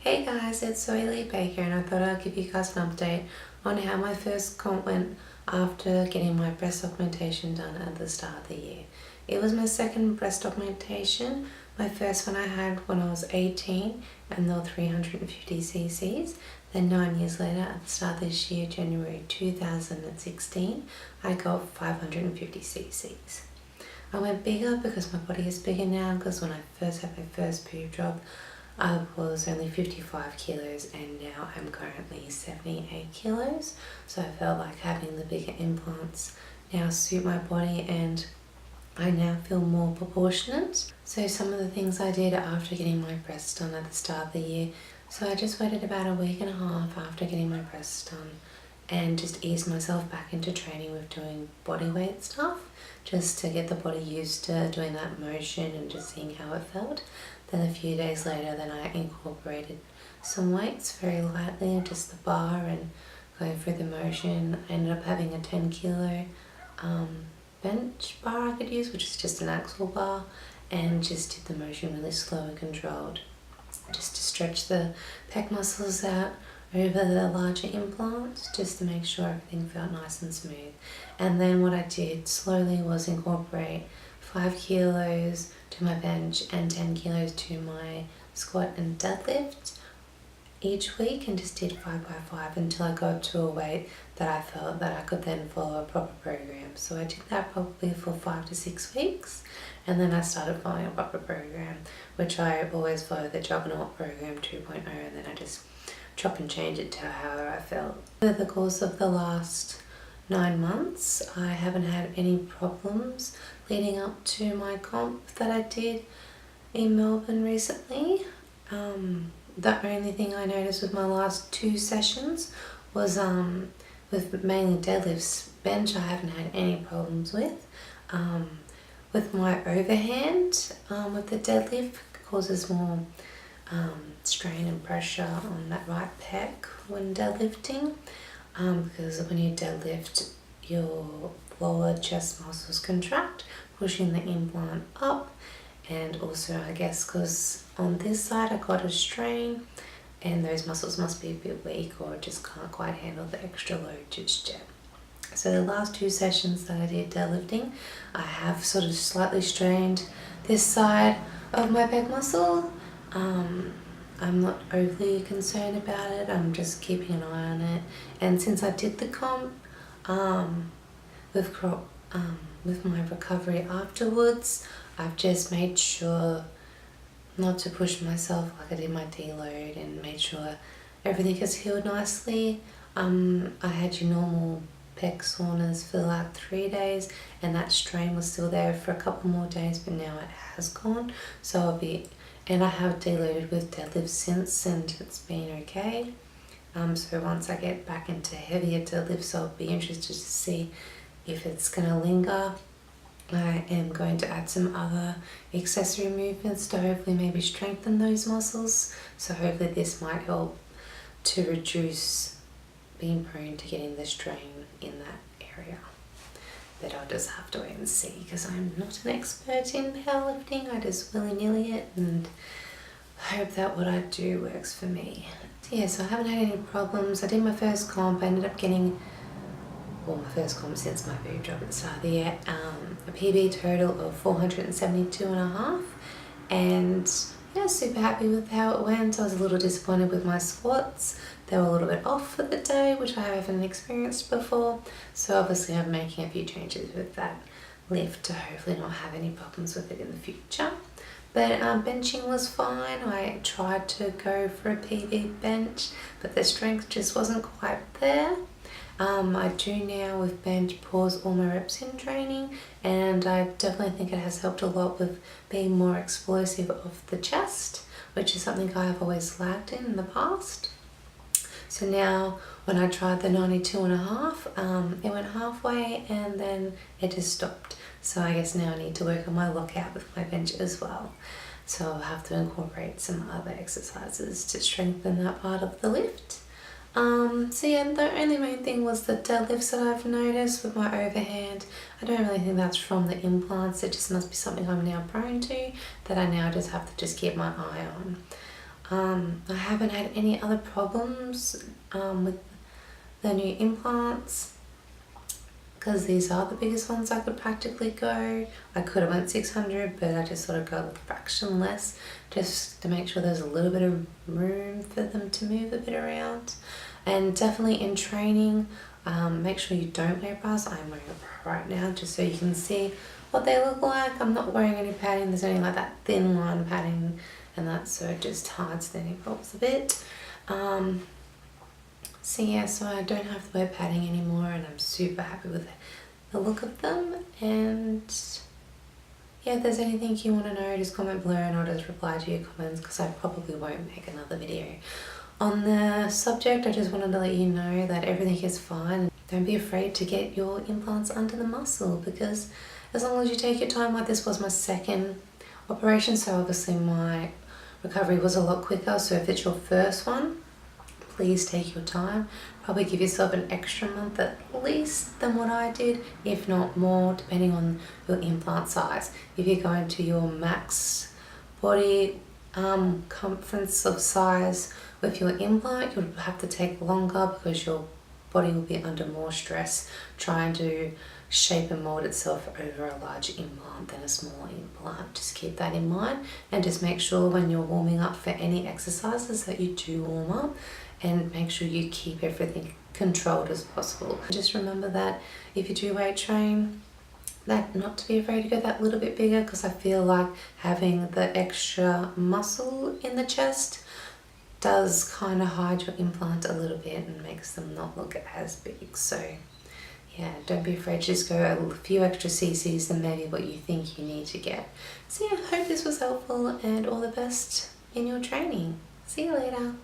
Hey guys, it's Zoe Baker and I thought I'd give you guys an update on how my first comp went after getting my breast augmentation done at the start of the year. It was my second breast augmentation. My first one I had when I was 18 and they were 350 cc's. Then 9 years later at the start of this year, January 2016, I got 550 cc's. I went bigger because my body is bigger now, because when I first had my first boob job I was only 55 kilos and now I'm currently 78 kilos. So I felt like having the bigger implants now suit my body and I now feel more proportionate. So some of the things I did after getting my breasts done at the start of the year. So I just waited about a week and a half after getting my breasts done and just eased myself back into training with doing body weight stuff, just to get the body used to doing that motion and just seeing how it felt. Then a few days later, then I incorporated some weights very lightly, just the bar and going through the motion. I ended up having a 10 kilo bench bar I could use, which is just an axle bar, and just did the motion really slow and controlled, just to stretch the pec muscles out over the larger implants, just to make sure everything felt nice and smooth. And then what I did slowly was incorporate 5 kilos to my bench and 10 kilos to my squat and deadlift each week, and just did 5 by 5 until I got to a weight that I felt that I could then follow a proper program. So I did that probably for 5 to 6 weeks, and then I started following a proper program, which I always follow the Juggernaut program 2.0, and then I just chop and change it to however I felt. Over the course of the last 9 months, I haven't had any problems leading up to my comp that I did in Melbourne recently. The only thing I noticed with my last 2 sessions was with mainly deadlifts. Bench I haven't had any problems with. With my overhand, with the deadlift, causes more strain and pressure on that right pec when deadlifting, because when you deadlift your lower chest muscles contract, pushing the implant up. And also I guess because on this side I got a strain and those muscles must be a bit weak or just can't quite handle the extra load just yet. So the last 2 sessions that I did deadlifting, I have sort of slightly strained this side of my pec muscle. I'm not overly concerned about it, I'm just keeping an eye on it. And since I did the comp, with my recovery afterwards, I've just made sure not to push myself like I did my deload, and made sure everything has healed nicely. I had your normal pec soreness for like 3 days, and that strain was still there for a couple more days, but now it has gone. So and I have deloaded with deadlifts since, and it's been okay. So once I get back into heavier deadlifts, I'll be interested to see if it's going to linger. I am going to add some other accessory movements to hopefully maybe strengthen those muscles. So hopefully this might help to reduce being prone to getting the strain in that area. But I'll just have to wait and see, because I'm not an expert in powerlifting. I just willy-nilly it and hope that what I do works for me. So yeah, so I haven't had any problems. I did my first comp. I ended up getting, well, my first comp since my boob job at the start of the year, a PB total of 472.5, and yeah, super happy with how it went. I was a little disappointed with my squats. They were a little bit off for the day, which I haven't experienced before. So obviously I'm making a few changes with that lift to hopefully not have any problems with it in the future. But benching was fine. I tried to go for a PB bench, but the strength just wasn't quite there. I do now with bench pause all my reps in training, and I definitely think it has helped a lot with being more explosive off the chest, which is something I have always lacked in the past. So now when I tried the 92.5, it went halfway and then it just stopped. So I guess now I need to work on my lockout with my bench as well. So I'll have to incorporate some other exercises to strengthen that part of the lift. So yeah, the only main thing was the deadlifts that I've noticed with my overhand. I don't really think that's from the implants. It just must be something I'm now prone to, that I now just have to just keep my eye on. I haven't had any other problems with the new implants, because these are the biggest ones I could practically go. I could have went 600, but I just sort of go a fraction less, just to make sure there's a little bit of room for them to move a bit around. And definitely in training, make sure you don't wear bras. I'm wearing a bra right now just so you can see what they look like. I'm not wearing any padding. There's only like that thin line padding, and that so it just hides the nipples a bit. So yeah, so I don't have to wear padding anymore, and I'm super happy with the look of them. And yeah, if there's anything you want to know, just comment below and I'll just reply to your comments, because I probably won't make another video on the subject. I just wanted to let you know that everything is fine. Don't be afraid to get your implants under the muscle, because as long as you take your time, like this was my second operation, so obviously my recovery was a lot quicker. So if it's your first one, please take your time. Probably give yourself an extra month at least than what I did, if not more, depending on your implant size. If you're going to your max body circumference of size with your implant, you'll have to take longer, because your body will be under more stress trying to shape and mold itself over a large implant than a small implant. Just keep that in mind, and just make sure when you're warming up for any exercises that you do warm up, and make sure you keep everything controlled as possible. Just remember that if you do weight train, that not to be afraid to go that little bit bigger, because I feel like having the extra muscle in the chest does kind of hide your implant a little bit and makes them not look as big. So yeah, don't be afraid to just go a few extra cc's than maybe what you think you need to get. So yeah, I hope this was helpful, and all the best in your training. See you later.